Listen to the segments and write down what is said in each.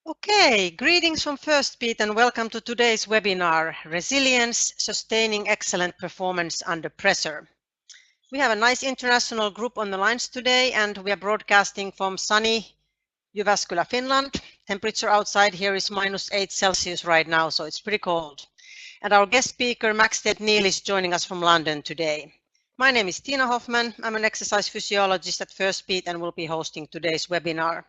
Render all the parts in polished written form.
Okay, greetings from Firstbeat and welcome to today's webinar, Resilience, Sustaining Excellent Performance Under Pressure. We have a nice international group on the lines today and we are broadcasting from sunny Jyväskylä, Finland. Temperature outside here is -8 degrees Celsius right now, so it's pretty cold. And our guest speaker, Maxted Neal, is joining us from London today. My name is Tina Hoffman. I'm an exercise physiologist at Firstbeat and will be hosting today's webinar.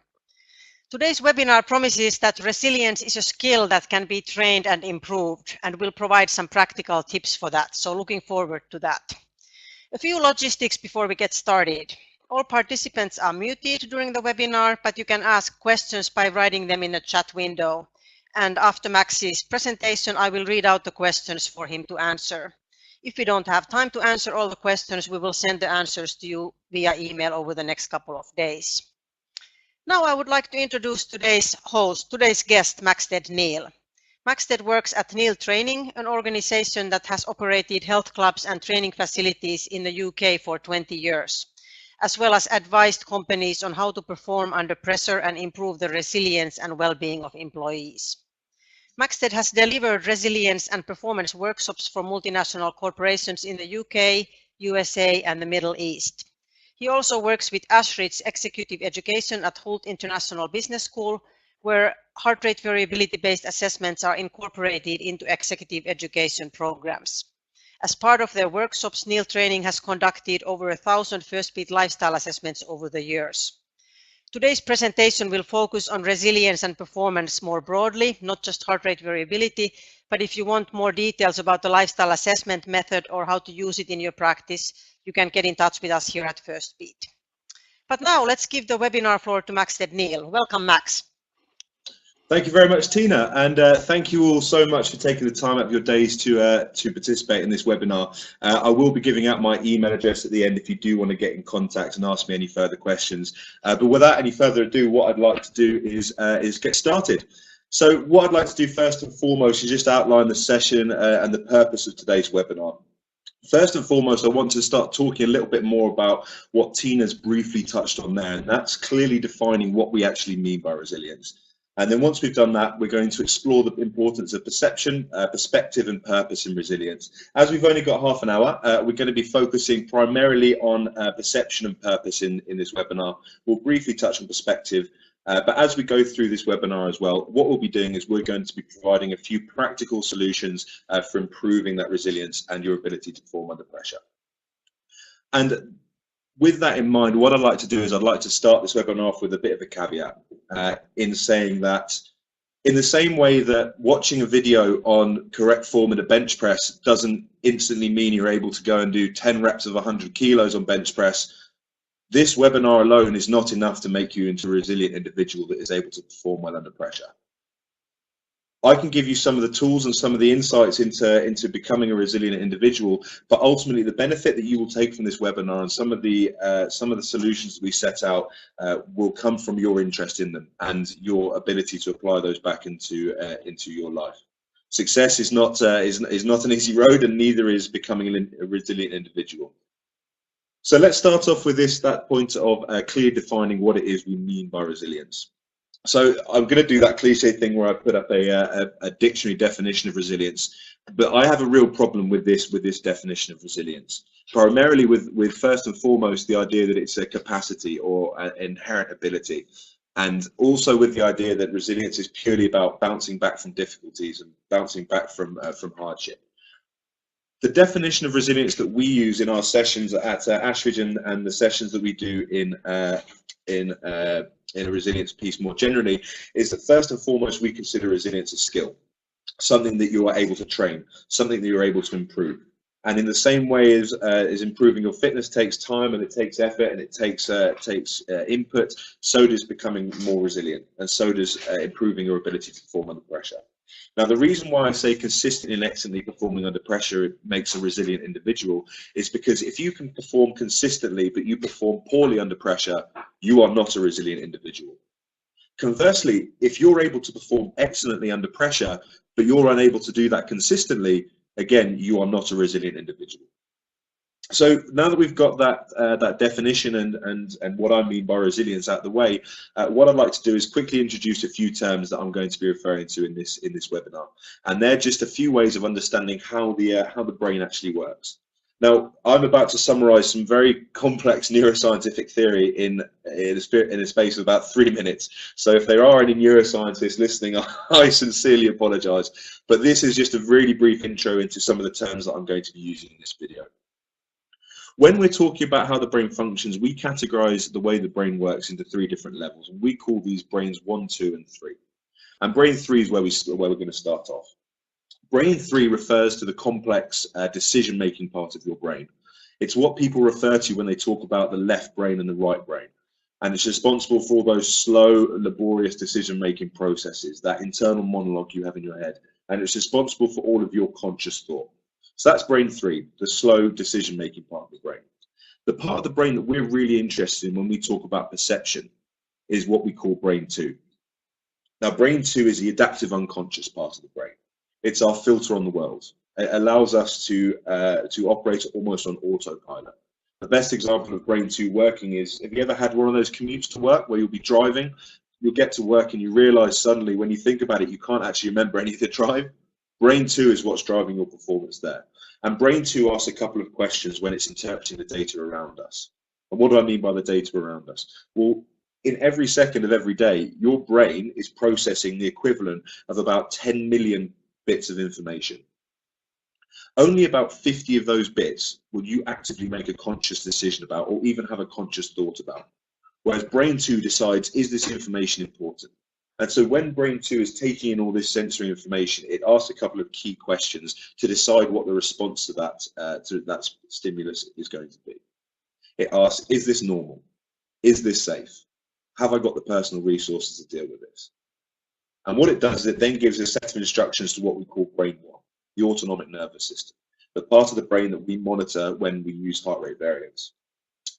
Today's webinar promises that resilience is a skill that can be trained and improved, and we'll provide some practical tips for that, so looking forward to that. A few logistics before we get started. All participants are muted during the webinar, but you can ask questions by writing them in the chat window. And after Max's presentation, I will read out the questions for him to answer. If we don't have time to answer all the questions, we will send the answers to you via email over the next couple of days. Now I would like to introduce today's host, today's guest, Maxted Neal. Maxted works at Neal Training, an organization that has operated health clubs and training facilities in the UK for 20 years, as well as advised companies on how to perform under pressure and improve the resilience and well-being of employees. Maxted has delivered resilience and performance workshops for multinational corporations in the UK, USA, and the Middle East. He also works with Ashridge Executive Education at Hult International Business School, where heart rate variability-based assessments are incorporated into executive education programs. As part of their workshops, Neal Training has conducted over 1,000 Firstbeat lifestyle assessments over the years. Today's presentation will focus on resilience and performance more broadly, not just heart rate variability, but if you want more details about the lifestyle assessment method or how to use it in your practice, you can get in touch with us here at Firstbeat. But now let's give the webinar floor to Maxted Neal. Welcome, Max. Thank you very much, Tina, and thank you all so much for taking the time out of your days to participate in this webinar. I will be giving out my email address at the end if you do want to get in contact and ask me any further questions. But without any further ado, what I'd like to do is get started. So what I'd like to do first and foremost is just outline the session and the purpose of today's webinar. First and foremost, I want to start talking a little bit more about what Tina's briefly touched on there, and that's clearly defining what we actually mean by resilience. And then once we've done that, we're going to explore the importance of perception, perspective, and purpose in resilience. As we've only got half an hour, we're going to be focusing primarily on perception and purpose in this webinar. We'll briefly touch on perspective. But as we go through this webinar as well, what we'll be doing is we're going to be providing a few practical solutions for improving that resilience and your ability to perform under pressure. And with that in mind, what I'd like to do is I'd like to start this webinar off with a bit of a caveat in saying that in the same way that watching a video on correct form in a bench press doesn't instantly mean you're able to go and do 10 reps of 100 kilos on bench press, this webinar alone is not enough to make you into a resilient individual that is able to perform well under pressure. I can give you some of the tools and some of the insights into becoming a resilient individual, but ultimately the benefit that you will take from this webinar and some of the solutions that we set out will come from your interest in them and your ability to apply those back into your life. Success is not an easy road, and neither is becoming a resilient individual. So let's start off with that point of clearly defining what it is we mean by resilience. So I'm going to do that cliche thing where I put up a dictionary definition of resilience, but I have a real problem with this definition of resilience. Primarily with first and foremost the idea that it's a capacity or an inherent ability, and also with the idea that resilience is purely about bouncing back from difficulties and bouncing back from hardship. The definition of resilience that we use in our sessions at Ashridge and the sessions that we do in a resilience piece more generally is that first and foremost we consider resilience a skill, something that you are able to train, something that you're able to improve. And in the same way as improving your fitness takes time and it takes effort and it takes input, so does becoming more resilient, and so does improving your ability to perform under pressure. Now, the reason why I say consistently and excellently performing under pressure makes a resilient individual is because if you can perform consistently but you perform poorly under pressure, you are not a resilient individual. Conversely, if you're able to perform excellently under pressure but you're unable to do that consistently, again, you are not a resilient individual. So now that we've got that definition and what I mean by resilience out of the way, what I'd like to do is quickly introduce a few terms that I'm going to be referring to in this webinar, and they're just a few ways of understanding how the brain actually works. Now, I'm about to summarize some very complex neuroscientific theory in a space of about 3 minutes. So if there are any neuroscientists listening, I sincerely apologize. But this is just a really brief intro into some of the terms that I'm going to be using in this video. When we're talking about how the brain functions, we categorize the way the brain works into 3 different levels, and we call these brains 1, 2, and 3. And brain 3 is where we're going to start off. Brain 3 refers to the complex decision-making part of your brain. It's what people refer to when they talk about the left brain and the right brain. And it's responsible for all those slow, laborious decision-making processes, that internal monologue you have in your head. And it's responsible for all of your conscious thought. So that's brain 3, the slow decision-making part of the brain. The part of the brain that we're really interested in when we talk about perception is what we call brain 2. Now, brain 2 is the adaptive unconscious part of the brain. It's our filter on the world. It allows us to operate almost on autopilot. The best example of brain 2 working is, have you ever had one of those commutes to work where you'll be driving, you'll get to work and you realize suddenly when you think about it, you can't actually remember any of the drive? Brain 2 is what's driving your performance there. And brain 2 asks a couple of questions when it's interpreting the data around us. And what do I mean by the data around us? Well, in every second of every day, your brain is processing the equivalent of about 10 million bits of information. Only about 50 of those bits will you actively make a conscious decision about or even have a conscious thought about. Whereas brain 2 decides, is this information important? And so when brain 2 is taking in all this sensory information, it asks a couple of key questions to decide what the response to that stimulus is going to be. It asks, is this normal? Is this safe? Have I got the personal resources to deal with this? And what it does is it then gives a set of instructions to what we call brain 1, the autonomic nervous system, the part of the brain that we monitor when we use heart rate variance.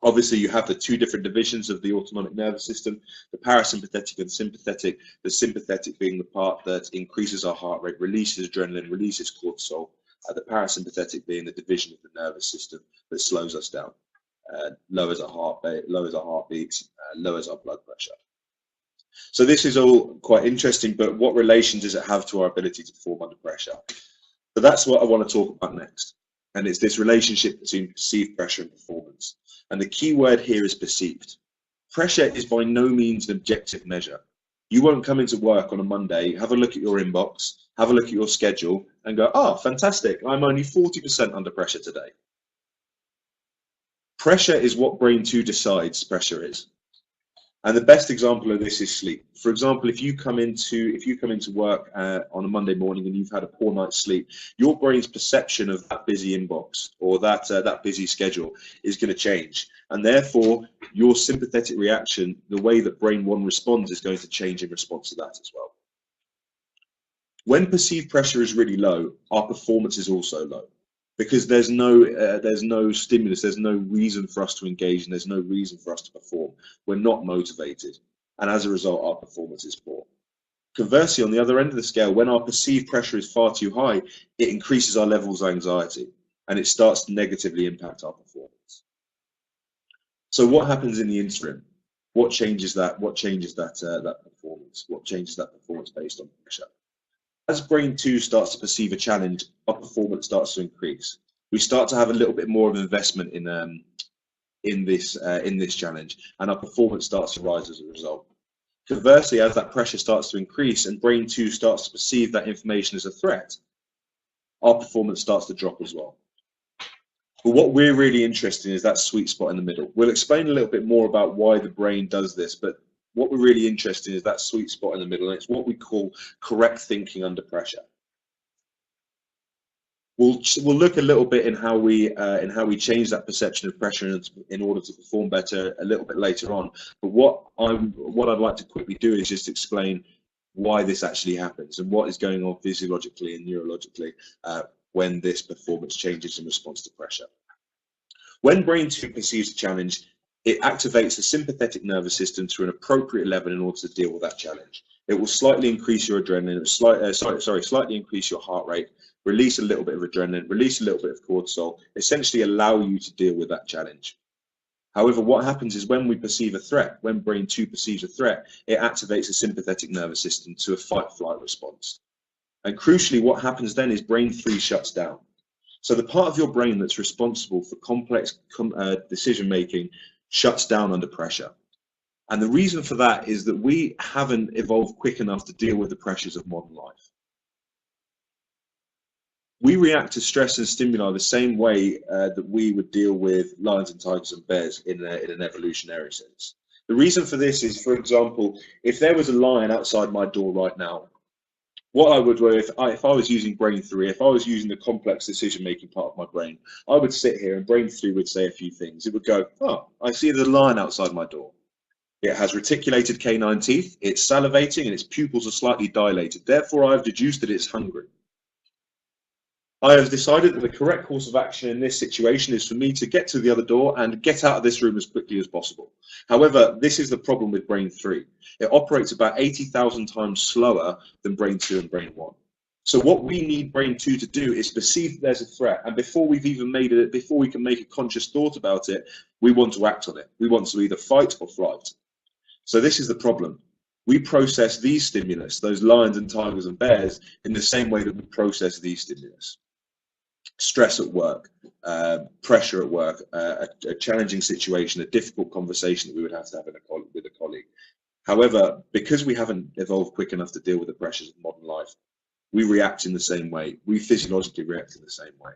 Obviously, you have the 2 different divisions of the autonomic nervous system, the parasympathetic and sympathetic, the sympathetic being the part that increases our heart rate, releases adrenaline, releases cortisol, the parasympathetic being the division of the nervous system that slows us down, lowers our heartbeat, lowers our blood pressure. So this is all quite interesting, but what relation does it have to our ability to perform under pressure? So that's what I want to talk about next. And it's this relationship between perceived pressure and performance. And the key word here is perceived. Pressure is by no means an objective measure. You won't come into work on a Monday, have a look at your inbox, have a look at your schedule and go, oh, fantastic, I'm only 40% under pressure today. Pressure is what brain 2 decides pressure is. And the best example of this is sleep. For example, if you come into work on a Monday morning and you've had a poor night's sleep, your brain's perception of that busy inbox or that busy schedule is going to change, and therefore your sympathetic reaction, the way that brain 1 responds, is going to change in response to that as well. When perceived pressure is really low, our performance is also low. Because there's no stimulus, there's no reason for us to engage, and there's no reason for us to perform. We're not motivated, and as a result, our performance is poor. Conversely, on the other end of the scale, when our perceived pressure is far too high, it increases our levels of anxiety, and it starts to negatively impact our performance. So, what happens in the interim? What changes that? What changes that performance? What changes that performance based on pressure? As brain 2 starts to perceive a challenge, our performance starts to increase. We start to have a little bit more of an investment in this challenge, and our performance starts to rise as a result. Conversely, as that pressure starts to increase and brain 2 starts to perceive that information as a threat, our performance starts to drop as well. But what we're really interested in is that sweet spot in the middle. We'll explain a little bit more about why the brain does this, but what we're really interested in is that sweet spot in the middle, and it's what we call correct thinking under pressure. We'll look a little bit in how we change that perception of pressure in order to perform better a little bit later on. But what I'd like to quickly do is just explain why this actually happens and what is going on physiologically and neurologically when this performance changes in response to pressure. When brain 2 perceives a challenge, it activates the sympathetic nervous system to an appropriate level in order to deal with that challenge. It will slightly increase your adrenaline, slightly increase your heart rate, release a little bit of adrenaline, release a little bit of cortisol, essentially allow you to deal with that challenge. However, what happens is when we perceive a threat, when brain 2 perceives a threat, it activates the sympathetic nervous system to a fight-flight response. And crucially, what happens then is brain 3 shuts down. So the part of your brain that's responsible for complex decision-making shuts down under pressure. And the reason for that is that we haven't evolved quick enough to deal with the pressures of modern life. We react to stress and stimuli the same way that we would deal with lions and tigers and bears in an evolutionary sense. The reason for this is, for example, if there was a lion outside my door right now, what I would do if I was using brain 3, if I was using the complex decision-making part of my brain, I would sit here and brain 3 would say a few things. It would go, oh, I see the lion outside my door. It has reticulated canine teeth, it's salivating, and its pupils are slightly dilated. Therefore, I have deduced that it's hungry. I have decided that the correct course of action in this situation is for me to get to the other door and get out of this room as quickly as possible. However, this is the problem with brain 3. It operates about 80,000 times slower than brain 2 and brain 1. So what we need brain 2 to do is perceive that there's a threat, and before we've even made it, before we can make a conscious thought about it, we want to act on it. We want to either fight or flight. So this is the problem. We process these stimulus, those lions and tigers and bears, in the same way that we process these stimulus. Stress at work, pressure at work, a challenging situation, a difficult conversation that we would have to have with a colleague. However, because we haven't evolved quick enough to deal with the pressures of modern life, we react in the same way. We physiologically react in the same way.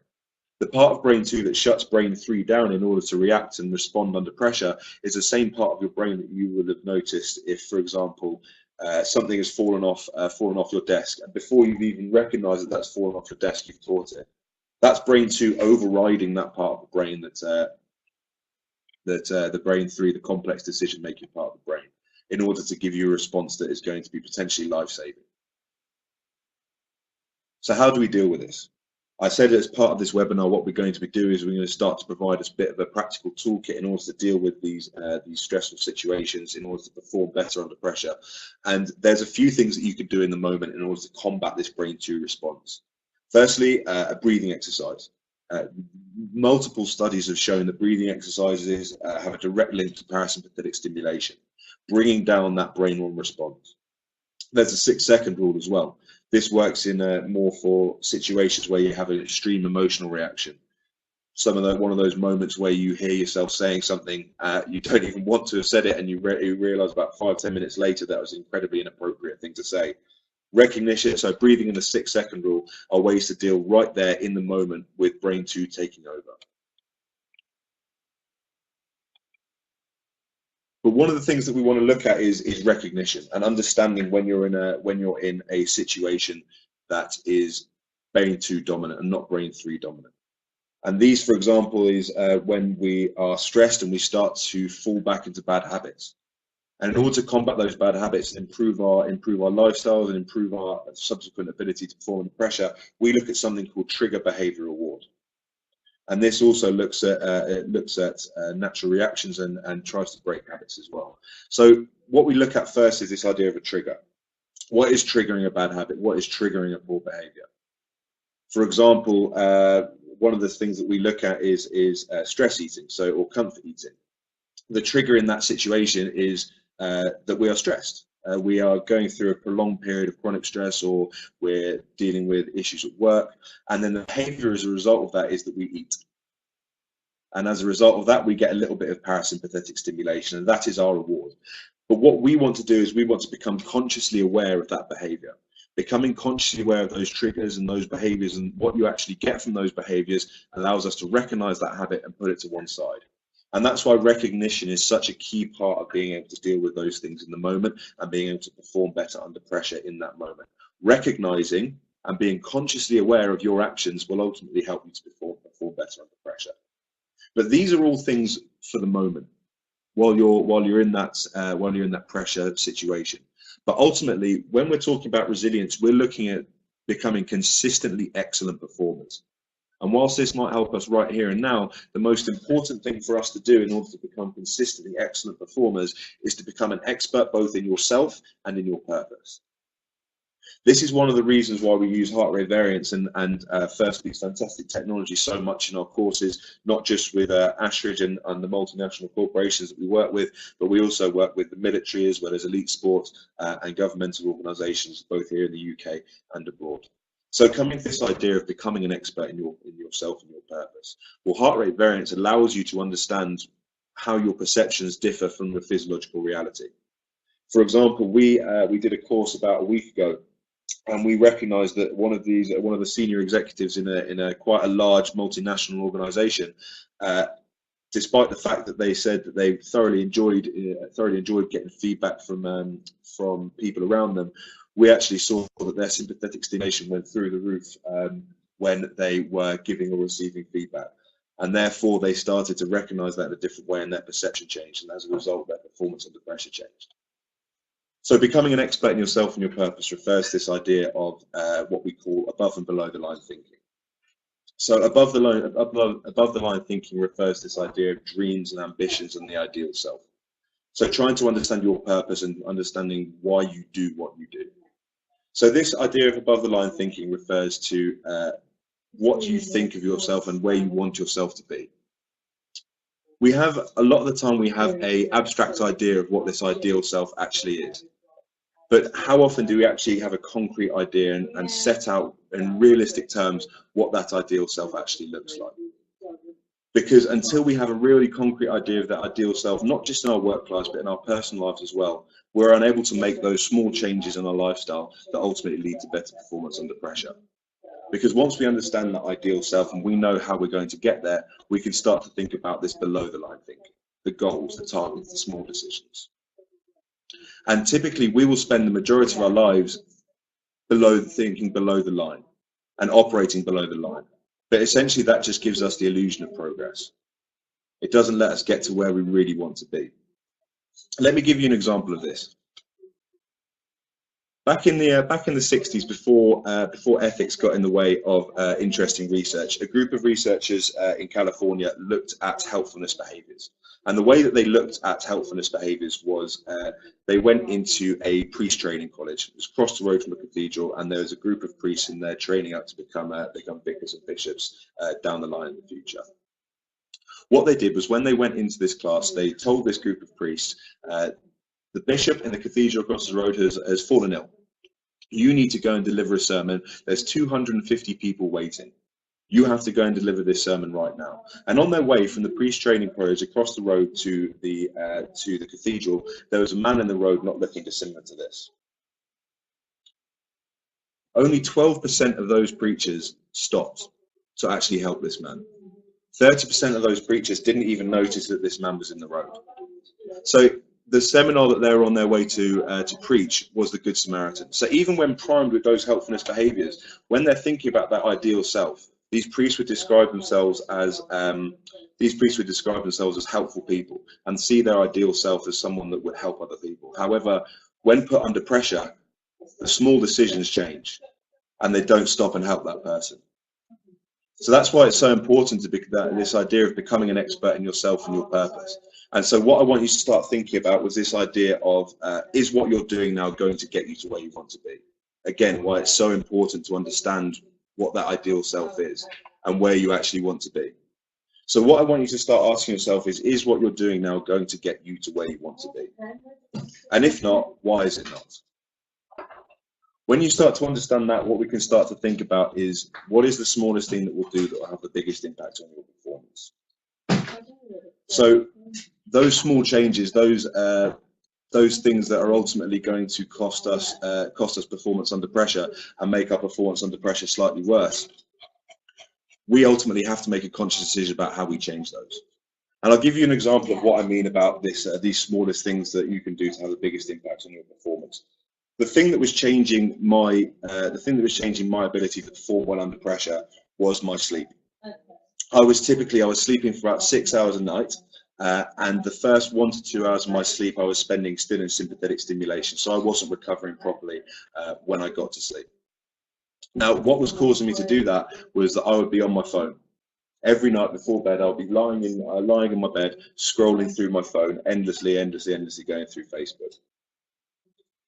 The part of brain 2 that shuts brain 3 down in order to react and respond under pressure is the same part of your brain that you would have noticed if, for example, something has fallen off your desk, and before you've even recognized that that's fallen off your desk, you've caught it. That's brain 2 overriding that part of the brain the brain 3, the complex decision-making part of the brain, in order to give you a response that is going to be potentially life-saving. So how do we deal with this? I said as part of this webinar, what we're going to be doing is we're going to start to provide a bit of a practical toolkit in order to deal with these stressful situations, in order to perform better under pressure. And there's a few things that you could do in the moment in order to combat this brain 2 response. Firstly, a breathing exercise. Multiple studies have shown that breathing exercises have a direct link to parasympathetic stimulation, bringing down that brain 1 response. There's a 6-second rule as well. This works in more for situations where you have an extreme emotional reaction. One of those moments where you hear yourself saying something, you don't even want to have said it, and you realize about 5-10 minutes later that was an incredibly inappropriate thing to say. Recognition, so breathing and the 6-second rule are ways to deal right there in the moment with brain 2 taking over. But one of the things that we want to look at is recognition and understanding when you're in a situation that is brain 2 dominant and not brain 3 dominant. And these, for example, is when we are stressed and we start to fall back into bad habits. And in order to combat those bad habits and improve our lifestyles and improve our subsequent ability to perform under pressure, we look at something called trigger behavior reward. And this also looks at natural reactions and tries to break habits as well. So what we look at first is this idea of a trigger. What is triggering a bad habit? What is triggering a poor behavior? For example, one of the things that we look at is stress eating, or comfort eating. The trigger in that situation is that we are stressed. We are going through a prolonged period of chronic stress, or we're dealing with issues at work, and then the behavior as a result of that is that we eat. And as a result of that, we get a little bit of parasympathetic stimulation, and that is our reward. But what we want to do is we want to become consciously aware of that behavior. Becoming consciously aware of those triggers and those behaviors and what you actually get from those behaviors allows us to recognize that habit and put it to one side. And that's why recognition is such a key part of being able to deal with those things in the moment and being able to perform better under pressure in that moment. Recognizing and being consciously aware of your actions will ultimately help you to perform better under pressure. But these are all things for the moment while you're in that pressure situation. But ultimately, when we're talking about resilience, we're looking at becoming consistently excellent performers. And whilst this might help us right here and now, the most important thing for us to do in order to become consistently excellent performers is to become an expert both in yourself and in your purpose. This is one of the reasons why we use heart rate variance and Firstbeat's fantastic technology so much in our courses, not just with Ashridge and the multinational corporations that we work with, but we also work with the military as well as elite sports and governmental organisations, both here in the UK and abroad. So coming to this idea of becoming an expert in yourself and your purpose, well, heart rate variance allows you to understand how your perceptions differ from the physiological reality. For example, we did a course about a week ago, and we recognised that one of the senior executives in a quite a large multinational organisation, despite the fact that they said that they thoroughly enjoyed getting feedback from people around them, we actually saw that their sympathetic stimulation went through the roof when they were giving or receiving feedback, and therefore they started to recognise that in a different way, and their perception changed, and as a result, their performance under pressure changed. So becoming an expert in yourself and your purpose refers to this idea of what we call above and below the line thinking. So above the line thinking refers to this idea of dreams and ambitions and the ideal self. So trying to understand your purpose and understanding why you do what you do. So this idea of above the line thinking refers to what you think of yourself and where you want yourself to be. We have, a lot of the time, we have an abstract idea of what this ideal self actually is. But how often do we actually have a concrete idea and set out in realistic terms what that ideal self actually looks like? Because until we have a really concrete idea of that ideal self, not just in our work lives, but in our personal lives as well, we're unable to make those small changes in our lifestyle that ultimately lead to better performance under pressure. Because once we understand that ideal self and we know how we're going to get there, we can start to think about this below the line thinking, the goals, the targets, the small decisions. And typically we will spend the majority of our lives thinking below the line and operating below the line. But essentially that just gives us the illusion of progress. It doesn't let us get to where we really want to be. Let me give you an example of this. Back in the 60s, before ethics got in the way of interesting research, a group of researchers in California looked at helpfulness behaviors. And the way that they looked at helpfulness behaviors was they went into a priest training college. It was across the road from a cathedral, and there was a group of priests in there training up to become vicars and bishops down the line in the future. What they did was, when they went into this class, they told this group of priests, the bishop in the cathedral across the road has fallen ill. You need to go and deliver a sermon. There's 250 people waiting. You have to go and deliver this sermon right now. And on their way from the priest training college across the road to the cathedral, there was a man in the road not looking dissimilar to this. Only 12% of those preachers stopped to actually help this man. 30% of those preachers didn't even notice that this man was in the road. So the seminar that they were on their way to preach was the Good Samaritan. So even when primed with those helpfulness behaviours, when they're thinking about that ideal self, these priests would describe themselves as helpful people and see their ideal self as someone that would help other people. However, when put under pressure, the small decisions change, and they don't stop and help that person. So that's why it's so important to be this idea of becoming an expert in yourself and your purpose. And so what I want you to start thinking about was this idea of, is what you're doing now going to get you to where you want to be? Again, why it's so important to understand what that ideal self is and where you actually want to be. So what I want you to start asking yourself is what you're doing now going to get you to where you want to be? And if not, why is it not? When you start to understand that, what we can start to think about is, what is the smallest thing that we'll do that will have the biggest impact on your performance? So those small changes, those things that are ultimately going to cost us performance under pressure and make our performance under pressure slightly worse, we ultimately have to make a conscious decision about how we change those. And I'll give you an example of what I mean about this, these smallest things that you can do to have the biggest impact on your performance. The thing that was changing my ability to perform well under pressure was my sleep. I was sleeping for about 6 hours a night, and the first 1 to 2 hours of my sleep I was spending still in sympathetic stimulation, so I wasn't recovering properly when I got to sleep. Now, what was causing me to do that was that I would be on my phone. Every night before bed, I'll be lying in my bed, scrolling through my phone, endlessly going through Facebook.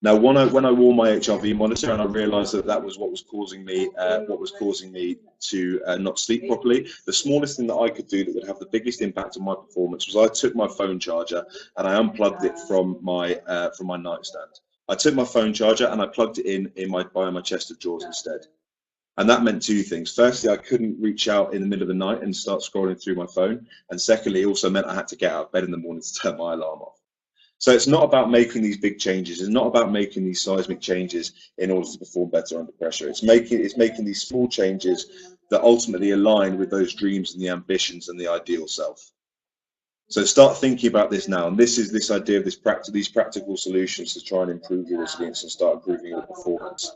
Now, when I wore my HRV monitor and I realised that that was what was causing me to not sleep properly, the smallest thing that I could do that would have the biggest impact on my performance was I took my phone charger and I unplugged it from my nightstand. I took my phone charger and I plugged it in my chest of drawers instead. And that meant two things. Firstly, I couldn't reach out in the middle of the night and start scrolling through my phone. And secondly, it also meant I had to get out of bed in the morning to turn my alarm off. So it's not about making these big changes. It's not about making these seismic changes in order to perform better under pressure. It's making these small changes that ultimately align with those dreams and the ambitions and the ideal self. So start thinking about this now. And this is this idea of these practical solutions to try and improve your resilience and start improving your performance.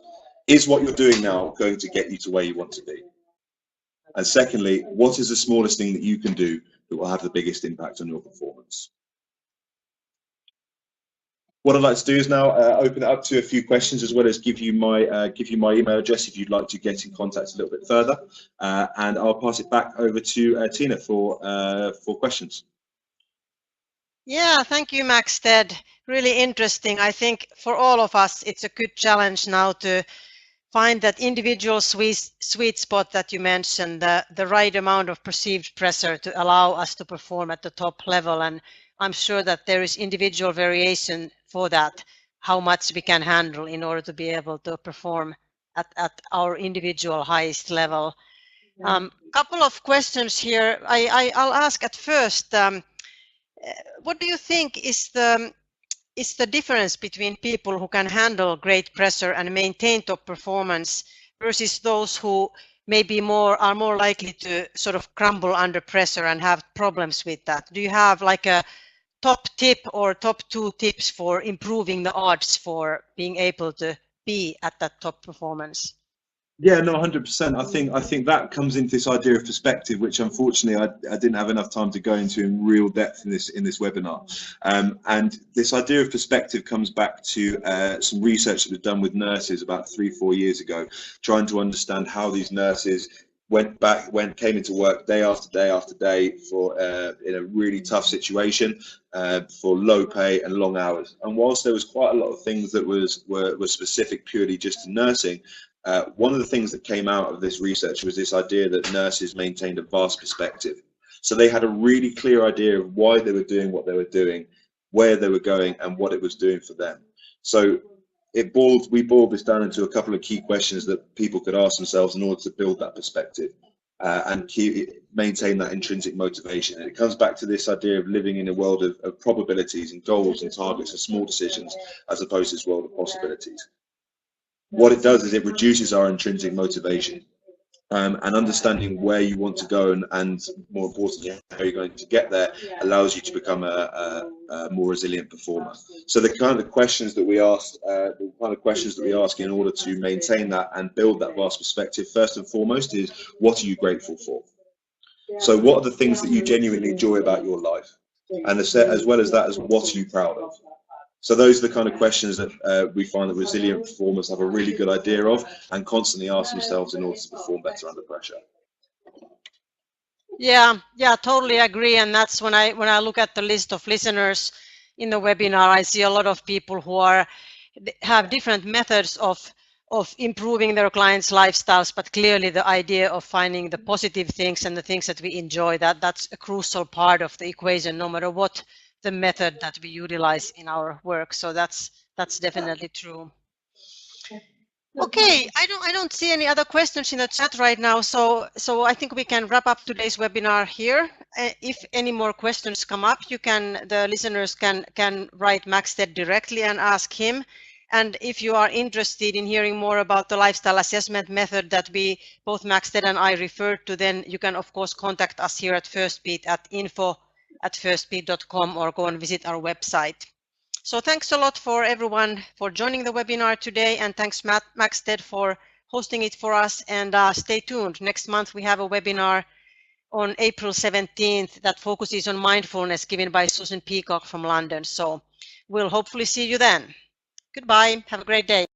Is what you're doing now going to get you to where you want to be? And secondly, what is the smallest thing that you can do that will have the biggest impact on your performance? What I'd like to do is now open it up to a few questions, as well as give you my email address if you'd like to get in contact a little bit further, and I'll pass it back over to Tina for questions. Yeah, thank you, Maxted. Really interesting. I think for all of us, it's a good challenge now to find that individual sweet spot that you mentioned, the right amount of perceived pressure to allow us to perform at the top level. And I'm sure that there is individual variation for that, how much we can handle in order to be able to perform at our individual highest level. Couple of questions here. I'll ask at first, what do you think is the difference between people who can handle great pressure and maintain top performance versus those who maybe are more likely to sort of crumble under pressure and have problems with that? Do you have like a top tip or top 2 tips for improving the odds for being able to be at that top performance? Yeah, no, 100%. I think that comes into this idea of perspective, which unfortunately I didn't have enough time to go into in real depth in this webinar. And this idea of perspective comes back to some research that was done with nurses about 3-4 years ago, trying to understand how these nurses came into work day after day after day for in a really tough situation, for low pay and long hours. And whilst there was quite a lot of things that were specific purely just to nursing, one of the things that came out of this research was this idea that nurses maintained a vast perspective. So they had a really clear idea of why they were doing what they were doing, where they were going, and what it was doing for them. So we boiled this down into a couple of key questions that people could ask themselves in order to build that perspective and maintain that intrinsic motivation. And it comes back to this idea of living in a world of probabilities and goals and targets and small decisions, as opposed to this world of possibilities. What it does is it reduces our intrinsic motivation, and understanding where you want to go and more importantly how you're going to get there allows you to become a more resilient performer. So the kind of questions that we ask in order to maintain that and build that vast perspective, first and foremost, is what are you grateful for? So what are the things that you genuinely enjoy about your life? And as well as that, is what are you proud of? So those are the kind of questions that we find that resilient performers have a really good idea of and constantly ask themselves in order to perform better under pressure. Yeah, totally agree. And that's when I look at the list of listeners in the webinar, I see a lot of people who have different methods of improving their clients' lifestyles, but clearly the idea of finding the positive things and the things that we enjoy, that's a crucial part of the equation, no matter what the method that we utilize in our work. So that's definitely true. Okay, I don't see any other questions in the chat right now, so I think we can wrap up today's webinar here. If any more questions come up, the listeners can write Maxted directly and ask him. And if you are interested in hearing more about the lifestyle assessment method that both Maxted and I referred to, then you can of course contact us here at Firstbeat at info@firstbeat.com or go and visit our website. So thanks a lot for everyone for joining the webinar today, and thanks Maxted for hosting it for us, and stay tuned. Next month we have a webinar on April 17th that focuses on mindfulness, given by Susan Peacock from London. So we'll hopefully see you then. Goodbye, have a great day.